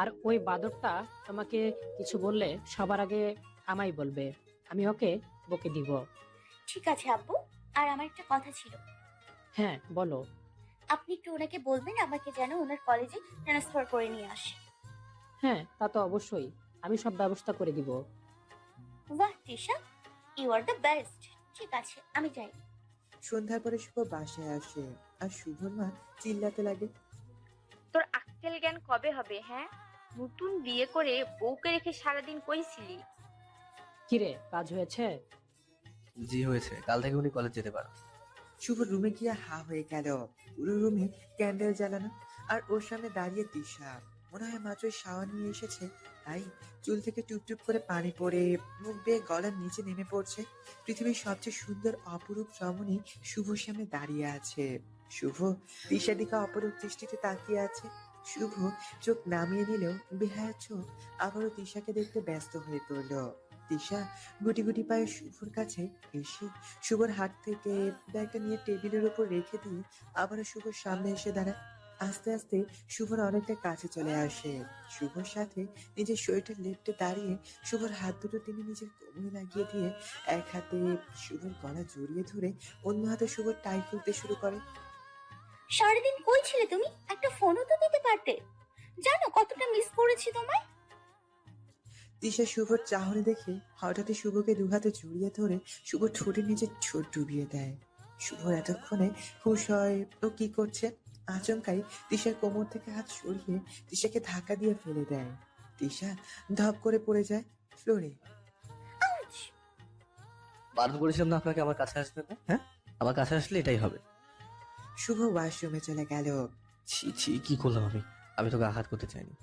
আর ওই বাদরটা তোমাকে কিছু বললে সবার আগে আমায় বলবে, আমি ওকে বকে দিব। ঠিক আছে আব্বু। আর আমার একটা কথা ছিল, হ্যাঁ বলো। আপনি একটু ওনাকে বলবেন আমাকে যেন ওনার কলেজে ট্রান্সফার করে নিয়ে আসে। হ্যাঁ তা তো অবশ্যই, আমি সব ব্যবস্থা করে দিব। বাহ Tisha, you are the best. ঠিক আছে, আমি যাই। সন্ধ্যার পরে শুভ বাসায় আসে আর শুভর মা চিল্লাতে লাগে। তোর আক্কেল জ্ঞান কবে হবে? হ্যাঁ, নতুন বিয়ে করে বউকে রেখে সারাদিন কইছিলি? কিরে, কাজ হয়েছে? জি হয়েছে, কাল থেকে উনি কলেজ যেতে পারেন। শুভ রুমে গিয়ে হা হয়ে গেল। পুরো রুমে ক্যান্ডেল জ্বালানো, আর ওর সামনে দাঁড়িয়ে তিশা। মনে হয় মাত্রই শাওয়ার নিয়ে এসেছে, তাই চুল থেকে টুপটুপ করে পানি পড়ে মুখ বেয়ে গলার নিচে নেমে পড়ছে। পৃথিবীর সবচেয়ে সুন্দর অপরূপ রমণী শুভর সামনে দাঁড়িয়ে আছে। শুভ তিশার দিকে অপরূপ দৃষ্টিতে তাকিয়ে আছে। শুভ চোখ নামিয়ে নিলেও বেহায়া চোখ আবারও তিশাকে দেখতে ব্যস্ত হয়ে পড়ল। তিশা গুটি গুটি পায়ে শুভর কাছে এসে শুভর হাত থেকে ব্যাগটা নিয়ে টেবিলের উপর রেখে দিয়ে আবারও শুভর সামনে এসে দাঁড়ায়। আস্তে আস্তে শুভর অনেকটা কাছে চলে আসে। শুভর সাথে নিজের শরীরটা লেপ্টে দাঁড়িয়ে শুভর হাত দুটো তিনি নিজের কোমরে লাগিয়ে দিয়ে এক হাতে শুভর গলা জড়িয়ে ধরে অন্য হাতে শুভর টাই খুলতে শুরু করে। সারাদিন কই ছিলে তুমি? একটা ফোনও তো দিতে পারতে। জানো কতটা মিস করেছি তোমায়। তিশা শুভর চাহনি দেখে হঠাৎই শুভকে দুহাতে জড়িয়ে ধরে শুভ ঠোঁটের নিচে ঠোঁট ডুবিয়ে দেয়। শুভ এতক্ষণে হুঁশ হয় ও কি করছে। আচমকাই তিশার কোমর থেকে হাত সরিয়ে তিশাকে ধাক্কা দিয়ে ফেলে দেয়। তিশা ধপ করে পড়ে যায় ফ্লোরে। আউচ! বারণ করেছিলাম না আপনাকে আমার কাছে আসবেন না? হ্যাঁ, আমার কাছে আসলে এটাই হবে। শুভ ওয়াশরুমে চলে গেল। ছি ছি, কি করলাম আমি? আমি তোকে আঘাত করতে চাইনি।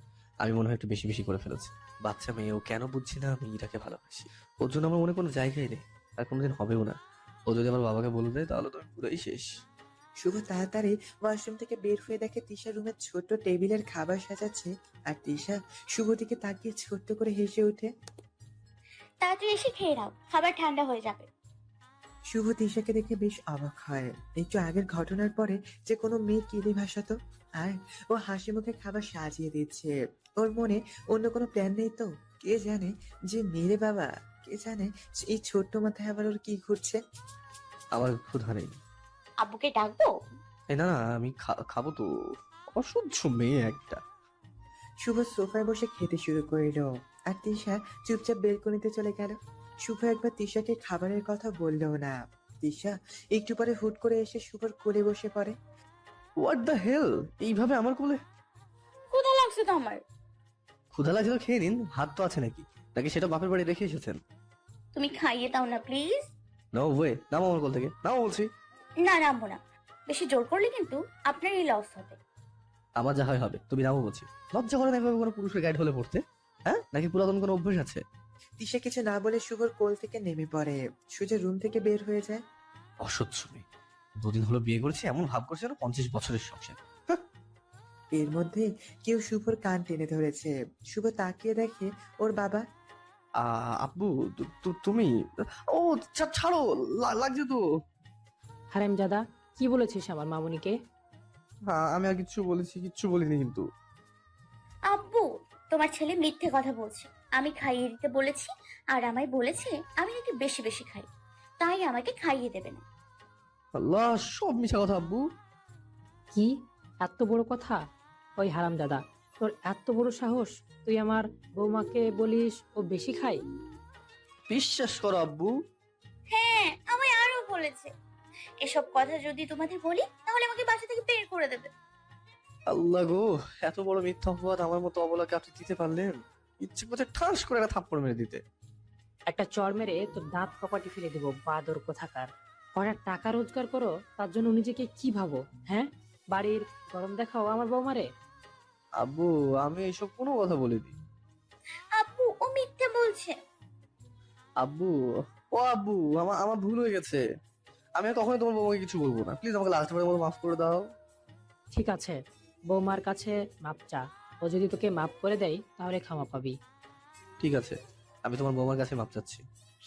আমি মনে হয় একটু বেশি বেশি করে ফেলেছি। বাচ্চা মেয়ে, ও কেন বুঝছি না আমি ইরাকে ভালোবাসি। ওর জন্য আমার মনে কোনো জায়গাই নেই, আর কোনোদিন হবেও না। ও যদি আমার বাবাকে বলে দেয় তাহলে তো আমি পুরোই শেষ। শুভ তাড়াতাড়ি ওয়াশরুম থেকে বের হয়ে দেখে তিশা রুমের ছোট্ট টেবিলের খাবার সাজাচ্ছে, আর তিশা শুভ দিকে তাকিয়ে ছোট্ট করে হেসে ওঠে। তাড়াতাড়ি এসে খেয়ে নাও, খাবার ঠান্ডা হয়ে যাবে। শুভ তিশাকে দেখে বেশ অবাক হয়। একটু আগের ঘটনার পরে যে কোনো মেয়ে কেঁদে ভাসাতো, আর ও হাসি মুখে খাবার সাজিয়ে দিচ্ছে। ওর মনে অন্য কোনো প্ল্যান নেই তো? কে জানে যে মেরে বাবা, কে জানে এই ছোট্ট মাথায় আবার ওর কি ঘুরছে। আমার ক্ষুধা নেই। আব্বুকে ডাকবো? এই না না, আমি খাবো তো। অসহ্য মেয়ে একটা। শুভ সোফায় বসে খেতে শুরু করলো, আর তিশা চুপচাপ বেলকনিতে চলে গেল। শুভ একবার তিশাকে খাবারের কথা বললেও না। তিশা একটু পরে হুট করে এসে শুভর কোলে বসে পড়ে। হোয়াট দ্য হেল, এইভাবে আমার কোলে? ক্ষুধা লাগছে তো আমার। ক্ষুধা লাগছিল, খেয়ে নিন। হাত তো আছে নাকি? নাকি সেটা বাপের বাড়ি রেখে এসেছেন? তুমি খাইয়ে দাও না প্লিজ। নো ওয়ে, নামো আমার কোল থেকে, নামো বলছি। না, নামবো না। বেশি জোর করলে কিন্তু আপনারই লস হবে। আমার যা হয় হবে, তুমি নামো বলছি। লজ্জা করে না এভাবে কোনো পুরুষের গাইড হলে পড়তে? হ্যাঁ, নাকি পুরাতন কোনো অভ্যাস আছে? তিশা কিছু না বলে শুভর কোল থেকে নেমে পড়ে, সোজা রুম থেকে বের হয়ে যায়। অসহ্য মেয়ে। 2 দিন হলো বিয়ে করেছি, এমন ভাব করছে যেন 50 বছরের সংসার। এর মধ্যে কেউ শুভর কান টেনে ধরেছে। শুভ তাকিয়ে দেখে ওর বাবা। আব্বু, তুমি? ও ছাড়ো, লাগছে তো। হারামজাদা, কি বলেছিস আমার মামুনিকে? আমি আর কিচ্ছু বলেছি? কিচ্ছু বলিনি কিন্তু। আব্বু, তোমার ছেলে মিথ্যে কথা বলছে। আমি খাইয়ে দিতে বলেছি, আর আমায় বলেছে আমি নাকি বেশি বেশি খাই, তাই আমাকে খাইয়ে দেবে না। আল্লাহ, সব মিশা কথা আব্বু। কি এত বড় কথা? ওই হারামজাদা, তোর এত বড় সাহস, তুই আমার বৌমাকে বলিস ও বেশি খায়? বিশ্বাস করো আব্বু। হ্যাঁ, আমায় আরো বলেছে। এসব কথা যদি তোমাদের বলি তাহলে আমাকে বাসা থেকে বের করে দেবে। আল্লাহ গো, এত বড় মিথ্যা অপবাদ আমার মতো অবলাকে আপনি দিতে পারলেন? ইচ্ছে করছে ঠাস করে একটা থাপ্পড় মেরে দিতে। একটা চড় মেরে তোর দাঁত কপাটি ফেলে দেবো, বাদর কোথাকার। কটা টাকা রোজগার করো, তার জন্য নিজেকে কি ভাবো? হ্যাঁ, বাড়ির গরম দেখাও আমার বৌমারে। আব্বু, আমি এইসব কোনো কথা বলিনি। আব্বু, ও মিথ্যে বলছে। আব্বু, ও আব্বু, আমার আমার ভুল হয়ে গেছে। আমি আর কখনোই তোমার বৌমাকে কিছু বলবো না। প্লিজ আমাকে লাস্ট বারের মতো মাফ করে দাও। ঠিক আছে, বৌমার কাছে মাপ চা। ও যদি তোকে মাপ করে দেয় তাহলে ক্ষমা পাবি। ঠিক আছে, আমি তোমার বৌমার কাছে মাপ চাচ্ছি।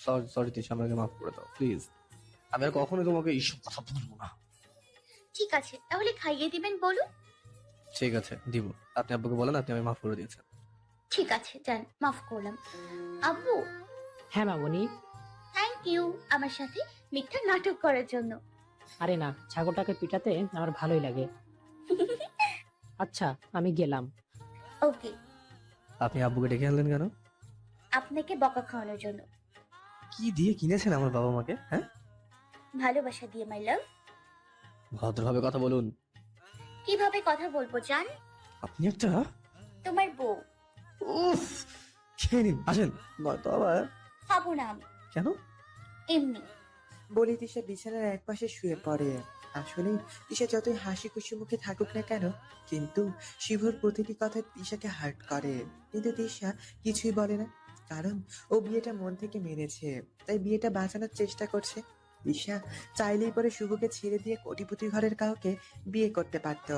সরি সরি, তিশা, আমাকে মাফ করে দাও প্লিজ। আমি আর কখনোই তোমাকে এইসব কথা বলবো না। ঠিক আছে, তাহলে খাইয়ে দিবেন বলুন। ঠিক আছে, দিব। আপনি আব্বুকে বলেন আপনি আমি মাফ করে দিয়েছেন। ঠিক আছে, যান, মাফ করলাম। আব্বু, হ্যাঁ মামনি। থ্যাংক ইউ আমার সাথে মিথ্যা নাটক করার জন্য। আরে না, ছাগলটাকে পিটাতে আমার ভালোই লাগে। আচ্ছা, আমি গেলাম। ওকে। আপনি আব্বুকে ডেকে আনলেন কেন? আপনাকে বকা খাওয়ানোর জন্য। কি দিয়ে কিনেছেন আমার বাবা মাকে? হ্যাঁ, ভালোবাসা দিয়ে, মাই লাভ। ভদ্রভাবে কথা বলুন। কিভাবে কথা বলবো জান? আপনি একটা তোমার বউ। উফ, খেয়ে নিন, আসেন। নয়তো আবার। খাবো না আমি, কেন? এমনি। বলে তিশা বিছানার একপাশে শুয়ে পড়ে। আসলে তিশা যতই হাসি খুশি মুখে থাকুক না কেন, কিন্তু শিভর প্রতিটি কথা তিশাকে হার্ট করে। কিন্তু তিশা কিছুই বলে না, কারণ ও বিয়েটা মন থেকে মেনেছে, তাই বিয়েটা বাঁচানোর চেষ্টা করছে। তিশা চাইলেই পরে শুভকে ছেড়ে দিয়ে কোটিপতি ঘরের কাউকে বিয়ে করতে পারত,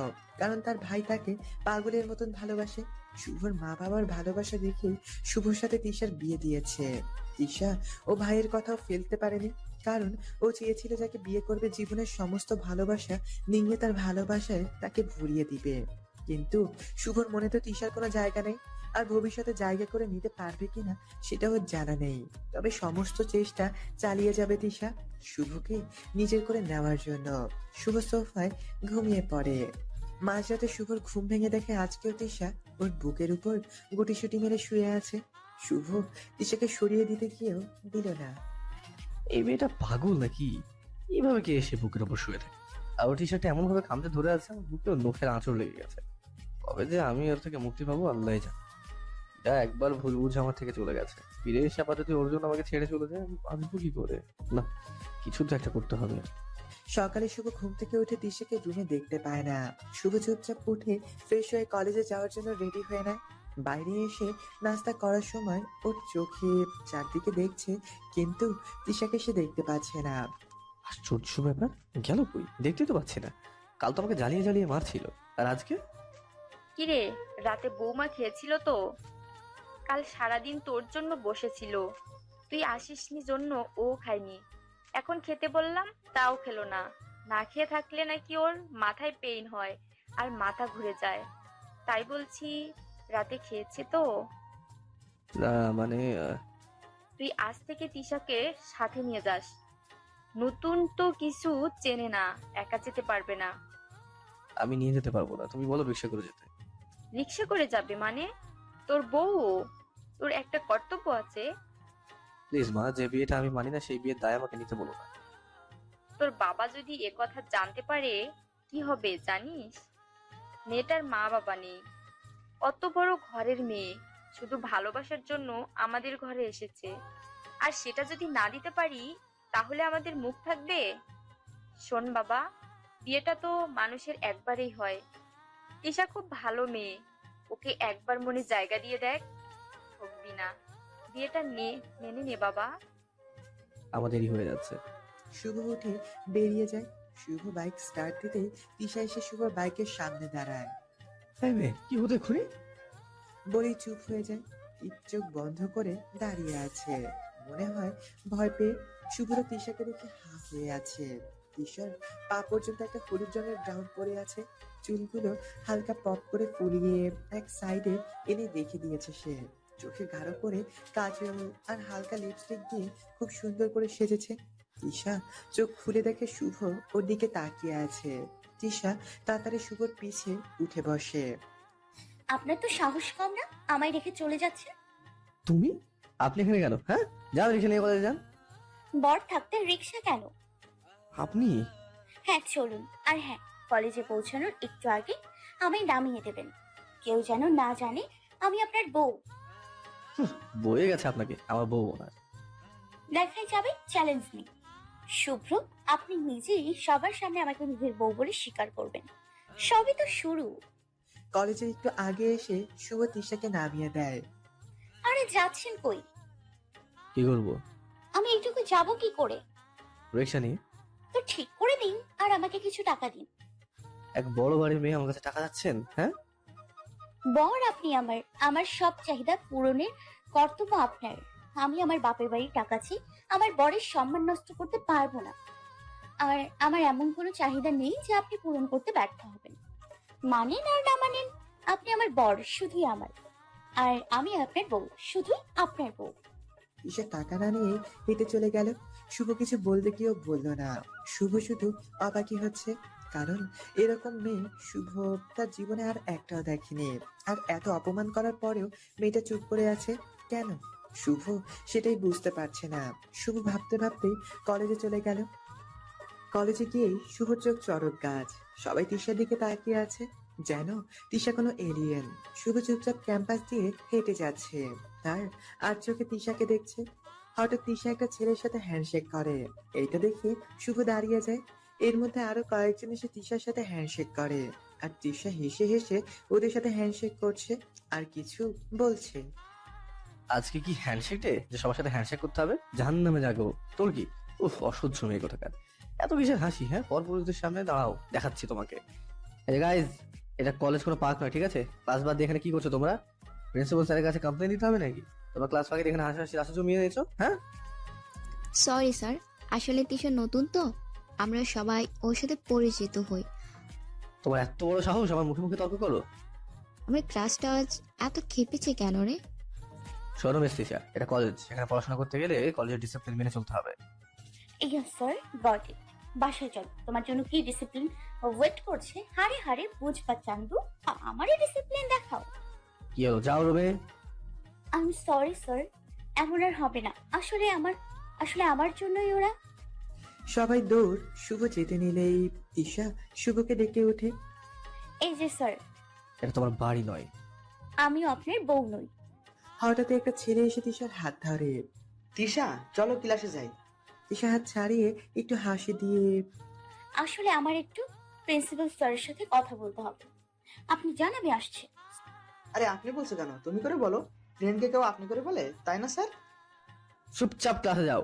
কারণ তার ভাই তাকে পাগলের মতন ভালোবাসে। শুভর মা বাবার ভালোবাসা দেখেই শুভর সাথে তিশার বিয়ে দিয়েছে। তিশা ও ভাইয়ের কথাও ফেলতে পারেনি, কারণ ও চেয়েছিল যাকে বিয়ে করবে জীবনের সমস্ত ভালোবাসা নিয়ে তার ভালোবাসায় তাকে ভরিয়ে দিবে। কিন্তু শুভর মনে তো তিশার কোনো জায়গা নেই, আর ভবিষ্যতে জায়গা করে নিতে পারবে কিনা সেটাও জানা নেই। তবে সমস্ত চেষ্টা চালিয়ে যাবে তিশা শুভকে নিজের করে নেওয়ার জন্য। শুভ সোফায় ঘুমিয়ে পড়ে। মাঝরাতে শুভর ঘুম ভেঙে দেখে আজকেও তিশা ওর বুকের উপর গুটিসুটি মেরে শুয়ে আছে। শুভ তিশাকে সরিয়ে দিতে গিয়েও দিল না। এই মেয়েটা পাগল নাকি? এইভাবে কে এসে বুকের ওপর শুয়ে থাকে? আর ওর টি শার্টটা এমন ভাবে খামচে ধরে আছে, আমার বুকে নখের আঁচড় লেগে গেছে। কবে যে আমি ওর থেকে মুক্তি পাবো আল্লাহ জানে। এটা একবার ভুল বুঝে আমার থেকে চলে গেছে, ফিরে এসে আবার যদি ওর জন্য আমাকে ছেড়ে চলে যায়, আমি বাঁচবো কি করে? না, কিছু তো একটা করতে হবে। সকালে শুভ ঘুম থেকে উঠে তিশাকে রুমে দেখতে পায় না। শুভ চুপচাপ উঠে ফ্রেশ হয়ে কলেজে যাওয়ার জন্য রেডি হয়ে নেয়। বাইরে এসে নাস্তা করার সময় ওর চোখে চারদিকে দেখছে, কিন্তু তিশাকে সে দেখতে পাচ্ছে না। আশ্চর্য ব্যাপার, গেল কই? দেখতে তো পাচ্ছি না। কাল তো আমাকে জ্বালিয়ে জ্বালিয়ে মারছিল, আর আজকে? কিরে, রাতে বৌমা খেয়েছিল তো? কাল সারাদিন তোর জন্য বসেছিল, তুই আসিসনি জন্য ও খায়নি। এখন খেতে বললাম তাও খেলো না। না খেয়ে থাকলে নাকি ওর মাথায় পেইন হয় আর মাথা ঘুরে যায়। তাই বলছি, রাতে খেয়েছে তো? না মানে তুই আজ থেকে তিশাকে সাথে নিয়ে যাস। নতুন তো কিছু চেনে না, একা যেতে পারবে না। আমি নিয়ে যেতে পারবো না, তুমি বলো রিক্সা করে যেতে। রিক্সা করে যাবে মানে? তোর বউ, তোর একটা কর্তব্য আছে। প্লিজ মা, যে বিয়েটা আমি মানি না সেই বিয়ের দায় আমাকে নিতে বলো না। তোর বাবা যদি এ কথা জানতে পারে কি হবে জানিস? মেয়েটার মা বাবা নেই, অত বড় ঘরের মেয়ে, শুধু ভালোবাসার জন্য আমাদের ঘরে এসেছে। আর সেটা যদি না দিতে পারি তাহলে আমাদের মুখ থাকবে? শোন বাবা, বিয়েটা তো মানুষের একবারেই হয়। তিশা খুব ভালো মেয়ে, ওকে একবার মনে জায়গা দিয়ে দেখ, ঠকবি না। বিয়েটা মেনে নে বাবা। আমাদেরই হয়ে যাচ্ছে। শুভ উঠে বেরিয়ে যায়। শুভ বাইক স্টার্ট দিতেই তিশা এসে শুভর বাইকের সামনে দাঁড়ায়। এই মেয়ে, কি হতে খুঁড়ি? বলেই চুপ হয়ে যায়। টিপ চোখ বন্ধ করে দাঁড়িয়ে আছে। মনে হয় ভয় পেয়ে। শুভ্র তিশাকে দেখে হা হয়ে আছে। তিশার পা পর্যন্ত একটা হলুদ রঙের গ্রাউন্ড পরে আছে। চুলগুলো হালকা পপ করে ফুলিয়ে এক সাইডে এনে রেখে দিয়েছে সে। চোখে গাঢ় করে কাজল আর হালকা লিপস্টিক দিয়ে খুব সুন্দর করে সেজেছে। তিশা চোখ খুলে দেখে শুভ ওর দিকে তাকিয়ে আছে। তিশা তাড়াতাড়ি শুভর পিছে উঠে বসে। আপনার তো সাহস কম না, আমায় রেখে চলে যাচ্ছে। তুমি? আপনি এখানে কেন? হ্যাঁ, যান রিক্সা নিয়ে কলেজে যান। বর থাকতে রিক্সা কেন? আপনি? হ্যাঁ চলুন। আর হ্যাঁ, কলেজে পৌঁছানোর একটু আগে আমায় নামিয়ে দেবেন। কেউ যেন না জানে আমি আপনার বউ। বয়ে গেছে আপনাকে আমার বউ ওনার। দেখাই যাবে, চ্যালেঞ্জ নেই। শুভ্র, আপনি নিজেই সবার সামনে আমাকে নিজের বউ বলে স্বীকার করবেন। সবই তো শুরু। কলেজে একটু আগে এসে শুভ তিশাকে নামিয়ে দেয়। আরে যাচ্ছেন কই? কি করবো? আমি এইটুকু যাব কি করে? রিক্সা নিয়ে। তো ঠিক করে দিন আর আমাকে কিছু টাকা দিন। এক বড় বাড়ির মেয়ে আমার কাছে টাকা যাচ্ছেন? হ্যাঁ, বর আপনি আমার, আমার সব চাহিদা পূরণের কর্তব্য আপনার। আমি আমার বাপের বাড়ির টাকা চাই, আমার বরের সম্মান নষ্ট করতে পারবো না। আর আমার এমন কোনো চাহিদা নেই যে আপনি পূরণ করতে ব্যর্থ হবেন। মানেন আর না মানেন, আপনি আমার বর, শুধুই আমার। আর আমি আপনার বউ, শুধুই আপনার বউ। তিশা টাকা না নিয়ে হেঁটে চলে গেল। শুভ কিছু বলতে গিয়েও বলল না। শুভ শুধু অবাকই হচ্ছে, কারণ এরকম মেয়ে শুভ তার জীবনে আর একটাও দেখেনি। আর এত অপমান করার পরেও মেয়েটা চুপ করে আছে কেন? শুভ সেটাই বুঝতে পারছে না। শুভ ভাবতে ভাবতেই কলেজে চলে গেল। কলেজে গিয়েই শুভর চোখ চড়ক গাছ। সবাই তিশার দিকে তাকিয়ে আছে, যেন তিশা কোনো এলিয়েন। শুভ চুপচাপ ক্যাম্পাস দিয়ে হেঁটে যাচ্ছে, আর চোখে তিশাকে দেখছে। হঠাৎ তিশা একটা ছেলের সাথে হ্যান্ডশেক করে। এইটা দেখে শুভ দাঁড়িয়ে যায়। এর মধ্যে আরো কয়েকজন এসে তিশার সাথে হ্যান্ডশেক করে, আর তিশা হেসে হেসে ওদের সাথে হ্যান্ডশেক করছে আর কিছু বলছে। আজকে কি হ্যান্ডশেক ডে যে সবার সাথে হ্যান্ডশেক করতে হবে? জাহান্নামে যাবো। তোর কি? উফ, অসহ্য মেয়ে কোথাকার। এত কিসের হাসি? হ্যাঁ, পরপুরুষদের সামনে দাঁড়াও, দেখাচ্ছি তোমাকে। এই গাইজ, এটা কলেজ কোনো পার্ক নয়, ঠিক আছে? ক্লাস বাদ দিয়ে এখানে কি করছো তোমরা? প্রিন্সিপাল স্যারের কাছে কমপ্লেন দিতে হবে নাকি? তোমরা ক্লাস ফাঁকে এখানে হাসাহাসি রাস্তা জমিয়ে নিয়েছো, হ্যাঁ? সরি স্যার, আসলে তিশা নতুন তো, আমরা সবাই ওর সাথে পরিচিত হই। তোমার এত বড় সাহস আমার মুখে মুখে তর্ক করো? আমার ক্লাসটা আজ এত খেপেছে কেন রে? শোনো মিস তিশা, এটা কলেজ, এখানে পড়াশোনা করতে গেলে কলেজের ডিসিপ্লিন মেনে চলতে হবে। Yes sir, got it. বাসায় চল, তোমার জন্য কি ডিসিপ্লিন ওয়েট করছে। হারে হারে বুঝবা চান্দু, আমারই ডিসিপ্লিন দেখাও। কি হলো, যাও রুমে। আই এম সরি স্যার, এমন আর হবে না। আসলে আমার জন্যই ওরা। সবাই দৌড়। শুভ যেতে নিলেই তিশা শুভকে ডেকে ওঠে। এই যে স্যার, এটা তোমার বাড়ি নয়। আমিও আপনার বউ নই। হঠাৎ একটা ছেলে এসে তিশার হাত ধরে। তিশা, চলো ক্লাসে যাই। তিশা হাত ছাড়িয়ে একটু হাসি দিয়ে, আসলে আমার একটু প্রিন্সিপাল স্যারের সাথে কথা বলতে হবে। আপনি যান, আমি আসছি। আরে আপনি বলছো কেন? তুমি করে বলো। ফ্রেন্ডকে কেউ আপনি করে বলে, তাই না স্যার? চুপচাপ ক্লাসে যাও।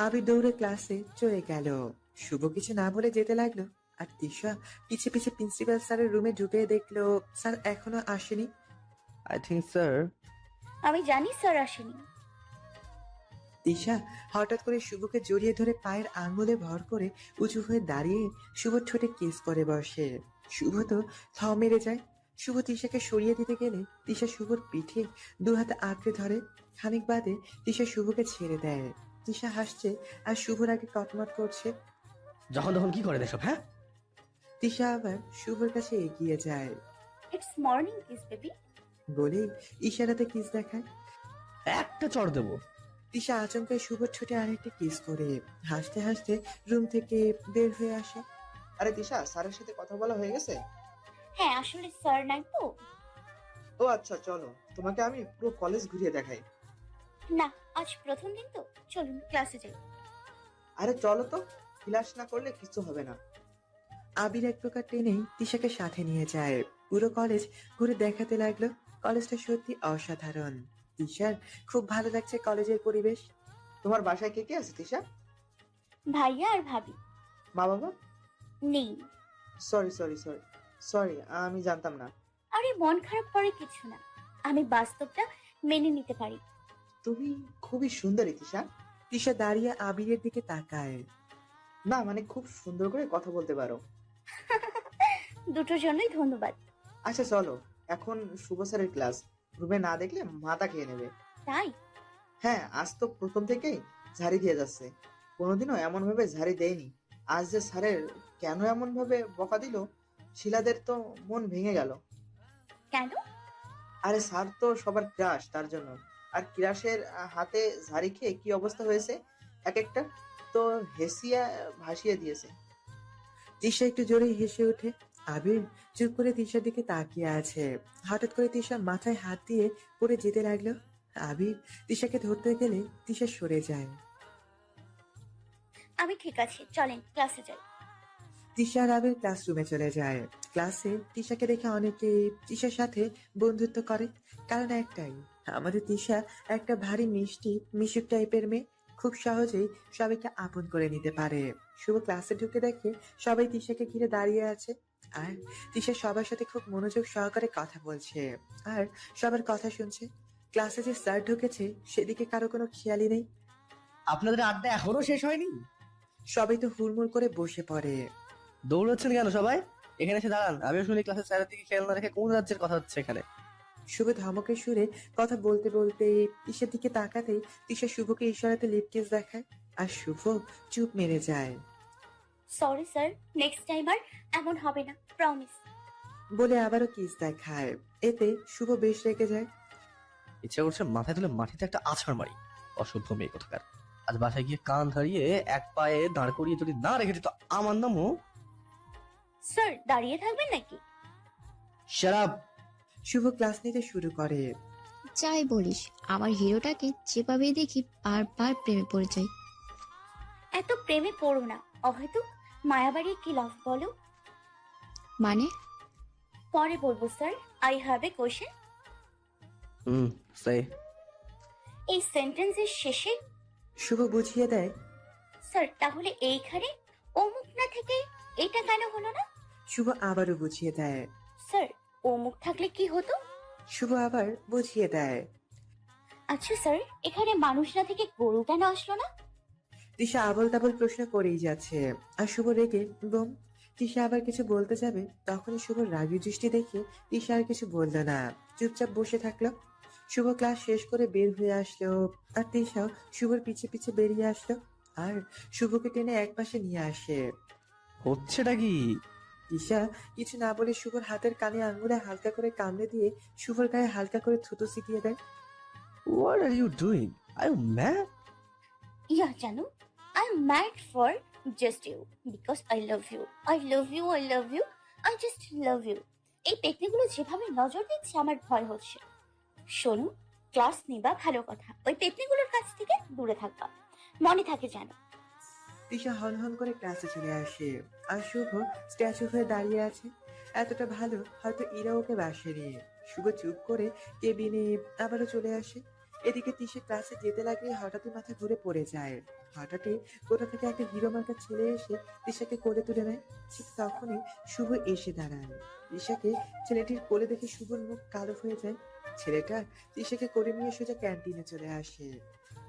আবির দৌড়ে ক্লাসে চলে গেল। শুভ কিছু না বলে যেতে লাগলো, আর তিশা পিছে পিছে প্রিন্সিপাল স্যারের রুমে ঢুকে দেখলো স্যার এখনো আসেনি। I think sir. আমি জানি স্যার আসেনি। তিশা হঠাৎ করে শুভকে জড়িয়ে ধরে পায়ের আঙ্গুলে ভর করে উঁচু হয়ে দাঁড়িয়ে শুভর ঠোঁটে কিস করে বসে। শুভ তো থ মেরে যায়। শুভ তিশাকে সরিয়ে দিতে গেলে তিশা শুভর পিঠে দু হাতে আঁকড়ে ধরে। খানিক বাদে তিশা শুভকে ছেড়ে দেয়। তিশা হাসছে আর শুভর আগে কটমট করছে। যখন তখন কি করে এসব, হ্যাঁ? তিশা আবার শুভর কাছে এগিয়ে যায়, ইটস মর্নিং কিস বেবি বলেই ইশারাতে কিস দেখায়। একটা চড় দেবো। তিশা আচমকায় শুভর ঠোঁটে আরেকটা কিস করে হাসতে হাসতে রুম থেকে বের হয়ে আসে। আরে তিশা, স্যারের সাথে কথা বলা হয়ে গেছে? হ্যাঁ, আসলে স্যার নাই তো। ও আচ্ছা, চলো তোমাকে আমি পুরো কলেজ ঘুরিয়ে দেখাই। না, আজ প্রথম দিন তো, চলুন ক্লাসে যাই। আরে চলো তো, ক্লাস না করলে কিছু হবে না। আবির এক প্রকার টেনেই তিশাকে সাথে নিয়ে যায়। পুরো কলেজ ঘুরে দেখাতে লাগলো। কলেজটা সত্যি অসাধারণ। তিশার খুব ভালো লাগছে কলেজের পরিবেশ। তোমার বাসায় কে কে আছে তিশা? ভাইয়া আর ভাবি মা বাবা? নেই। সরি সরি সরি সরি, আমি জানতাম না। আরে মন খারাপ করে কিছু না, আমি বাস্তবটা মেনে নিতে পারি। তুমি খুবই সুন্দরী তিশা। তিশা দাঁড়িয়ে আবিরের দিকে তাকায়। না মানে খুব সুন্দর করে কথা বলতে পারো। দুটোর জন্যই ধন্যবাদ। আচ্ছা চলো, এখন শুভ স্যারের ক্লাস। রুমে না দেখলে মাথা খেয়ে নেবে। তাই? হ্যাঁ, আজ তো প্রথম থেকেই ঝাড়ি দিয়ে যাচ্ছে। কোনোদিনও এমন ভাবে ঝাড়ি দেয়নি। আজ যে স্যারের কেন এমন ভাবে বকা দিল, শিলাদের তো মন ভেঙে গেল। কেন? আরে স্যার তো সবার ক্রাশ, তার জন্য। আর ক্রাশের হাতে ঝাড়ি খেয়ে কি অবস্থা হয়েছে এক একটা, তো হেসিয়া ভাসিয়ে দিয়েছে। তিশা একটু জোরে হেসে ওঠে। আবির চুপ করে তিশার দিকে তাকিয়ে আছে। হঠাৎ করে তিশা মাথায় হাত দিয়ে পড়ে যেতে লাগলো। আবির তিশাকে ধরতে গেলে তিশা সরে যায়। আমি ঠিক আছে, চলেন ক্লাসে যাই। তিশা আর আবির ক্লাসরুমে চলে যায়। ক্লাসে তিশাকে দেখে অনেকে তিশার সাথে বন্ধুত্ব করে, কারণ একটাই, আমাদের তিশা একটা ভারী মিষ্টি মিশুক টাইপের মেয়ে। খুব সহজেই সবাইকে আপন করে নিতে পারে। শুভ ক্লাসে ঢুকে দেখে সবাই তিশাকে ঘিরে দাঁড়িয়ে আছে, আর তিশা সবার সাথে খুব মনোযোগ সহকারে কথা বলছে আর সবার কথা শুনছে। ক্লাসে যে স্যার ঢুকেছে সেদিকে কারো কোনো খেয়ালই নেই। আপনাদের আড্ডা এখনো শেষ হয়নি? সবাই তো হুড়মুড় করে বসে পড়ে। দৌড়াচ্ছেন কেন সবাই? এখানে এসে দাঁড়ান। আমিও শুনি ক্লাসের স্যারের দিকে খেয়াল না রেখে কোন রাজ্যের কথা হচ্ছে এখানে। শুভ ধমকের সুরে কথা বলতে বলতে তিশার দিকে তাকাতেই তিশা শুভকে ইশারাতে লিপ কিস দেখায়, আর শুভ চুপ মেরে যায়। সরি স্যার, নেক্সট টাইম আর এমন হবে না, প্রমিস। বলে আবারও কিস দেখায়। এতে শুভ বেশ রেগে যায়। ইচ্ছা করছে মাথায় তুলে মাটিতে একটা আছাড় মারি। অসভ্য মেয়ে কোথাকার। আজ বাসায় গিয়ে কান ধরিয়ে এক পায়ে দাঁড় করিয়ে যদি না রেখে দিত আমার নামও। স্যার দাঁড়িয়ে থাকবেন নাকি? শারাপ। শুভ ক্লাস নিতে শুরু করে। যাই বলিস, আমার হিরোটাকে যেভাবে দেখি বারবার প্রেমে পড়ে যাই। এত প্রেমে পড়ো না, অহেতুক মায়াবাড়ি কি লাভ বলো? মানে? পরে বলবো sir. I have a question. সে এই সেন্টেন্সের শেষে শুভ বুঝিয়ে দেয়। স্যার তাহলে এইখানে অমুক না থেকে এটা কেন হলো না? শুভ আবারও বুঝিয়ে দেয়। স্যার অমুক থাকলে কি হতো? শুভ আবার বুঝিয়ে দেয়। আচ্ছা স্যার, এখানে মানুষ না থেকে গরু কেন আসলো না? তিশা আবল তাবল প্রশ্ন করেই যাচ্ছে, আর শুভ রেগে বোম। তিশা আবার কিছু বলতে যাবে, তখনই শুভ রাগী দৃষ্টি দেখে তিশা আর কিছু বলল না, চুপচাপ বসে থাকলো। শুভ ক্লাস শেষ করে বের হয়ে আসলো, আর তিশাও শুভর পিছে পিছে বেরিয়ে আসলো, আর শুভকে টেনে একপাশে নিয়ে আসে। হচ্ছেটা কি? তিশা কিছু না বলে শুভর হাতের কানে আঙ্গুলে হালকা করে কামড়ে দিয়ে শুভর গায়ে হালকা করে থুতু ছিটিয়ে দেয়। What are you doing? Are you mad? Yeah জানো, I am mad for just you, because I love you, I love you, I love you, I just love you. এই টেকনিকগুলো যেভাবে নজর দিচ্ছে আমার ভয় হচ্ছে। শোনো, ক্লাস নিবা ভালো কথা, ওই টেকনিকগুলোর কাছ থেকে দূরে থাকবা, মনে থাকে জানো। তিশা হনহন করে ক্লাসে চলে আসে, আর শুভ স্ট্যাচু হয়ে দাঁড়িয়ে আছে। এতটা ভালো হয়তো ইরা ওকে বাসেনি। শুভ চুপ করে কেবিনে আবারও চলে আসে। এদিকে তিশা ক্লাসে যেতে লাগলে হঠাৎই মাথা ঘুরে পড়ে যায়। হঠাৎই কোথা থেকে একটা হিরো মার্কা ছেলে এসে তিশাকে কোলে তুলে নেয়। ঠিক তখনই শুভ এসে দাঁড়ায়। তিশাকে ছেলেটির কোলে দেখে শুভর মুখ কালো হয়ে যায়। ছেলেটা তিশাকে কোলে নিয়ে সোজা ক্যান্টিনে চলে আসে।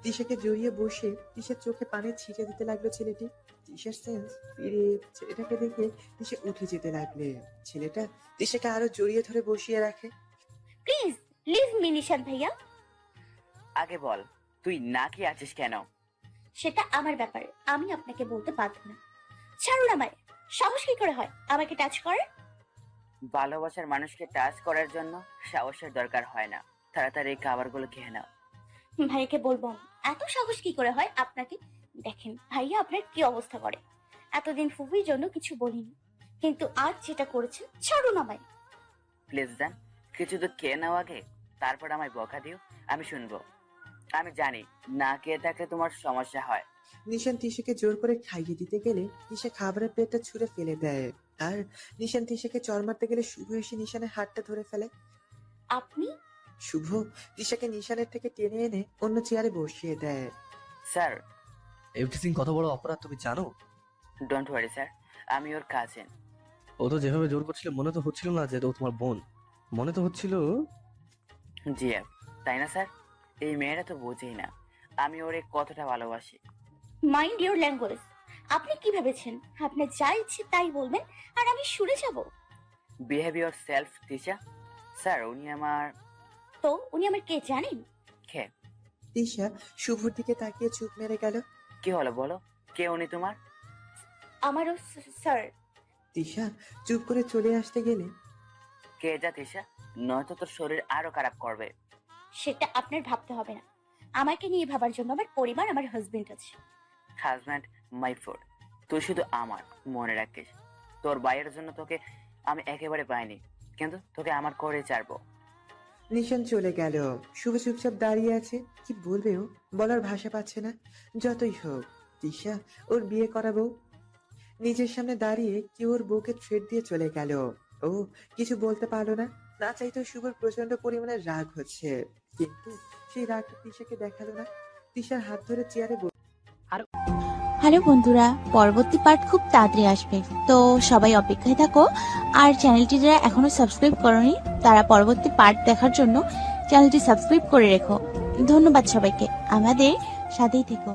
তিশাকে জড়িয়ে বসে তিশার চোখে পানি ছিটে দিতে লাগলো ছেলেটি। তিশার সেন্স ফিরে ছেলেটাকে দেখে তিশা উঠে যেতে লাগলে ছেলেটা তিশাকে আরো জড়িয়ে ধরে বসিয়ে রাখে। প্লিজ লিভ মি নিশান ভাইয়া। আগে বল, তুই না কি আছিস কেন? সেটা আমার ব্যাপার, আমি আপনাকে বলতে বাধ্য না। ছাড়ুন আমায়, সাহস কি করে হয় আমাকে টাচ করার? ভালোবাসার মানুষকে টাচ করার জন্য সাহসের দরকার হয় না। তাড়াতাড়ি এই খাবারগুলো খেয়ে নাও। ভাইয়াকে বলবো আমি, এত সাহস কি করে হয় আপনাকে? দেখেন ভাইয়া আপনার কি অবস্থা করে। এতদিন ফুফির জন্য কিছু বলিনি, কিন্তু আজ যেটা করেছেন, ছাড়ুন আমায়। প্লিজ দেন, কিছু তো খেয়ে নাও আগে, তারপর আমায় বকা দিও, আমি শুনবো। আমি জানি না খেয়ে থাকলে তোমার সমস্যা হয়। নিশান তিশাকে জোর করে খাইয়ে দিতে গেলে তিশা খাবারের প্লেটটা ছুঁড়ে ফেলে দেয়, আর নিশান তিশাকে চড় মারতে গেলে শুভ এসে নিশানের হাতটা ধরে ফেলে। আপনি? শুভ তিশাকে নিশানের থেকে টেনে এনে অন্য চেয়ারে বসিয়ে দেয়। স্যার, এভরিথিং কত বড় অপরাধ তুমি জানো? ডোন্ট ওয়ারি স্যার, আমি ওর কাজিন। ও তো যেভাবে জোর করছিল মনে তো হচ্ছিল না যে ও তোমার বোন। মনে তো হচ্ছিল। জি তাই না স্যার? এই মেয়েরা তো বোঝেই না আমি ওরে কতটা ভালোবাসি। Mind your language. আপনি কি ভেবেছেন আপনার যা ইচ্ছে তাই বলবেন আর আমি শুনে যাব? Behave your self Tisha. Sir, উনি আমার তো উনি আমার কে জানেন? খে। তিশা শুভর দিকে তাকিয়ে চুপ মেরে গেল। কি হলো বলো, কে উনি তোমার? আমারও স্যার। তিশা চুপ করে চলে আসতে গেলে কে যা তিশা, নয়তো তোর শরীর আরো খারাপ করবে। সেটা আপনার ভাবতে হবে না, আমাকে নিয়ে ভাবার জন্য আমার পরিবার, আমার হাজবেন্ড আছে। Husband my food. তুই শুধু আমার, মনে রাখিস। তোর ভাইয়ের জন্য তোকে আমি একেবারে পাইনি, কিন্তু তোকে আমার করে ছাড়বো। নিশান চলে গেল। শুভ চুপচাপ দাঁড়িয়ে আছে, কি বলবে ও, বলার ভাষা পাচ্ছে না। যতই হোক তিশা ওর বিয়ে করাবো। নিজের সামনে দাঁড়িয়ে কেউ ওর বউকে থ্রেট দিয়ে চলে গেল। ও কিছু বলতে পারলো না, না চাইতেও শুভর প্রচন্ড পরিমাণে রাগ হচ্ছে, কিন্তু সেই রাগটা তিশাকে দেখালো না। তিশার হাত ধরে চেয়ারে হ্যালো বন্ধুরা, পরবর্তী পার্ট খুব তাড়াতাড়ি আসবে, তো সবাই অপেক্ষায় থাকো। আর চ্যানেলটি যারা এখনো সাবস্ক্রাইব করোনি তারা পরবর্তী পার্ট দেখার জন্য চ্যানেলটি সাবস্ক্রাইব করে রেখো। ধন্যবাদ সবাইকে, আমাদের সাথেই থেকো।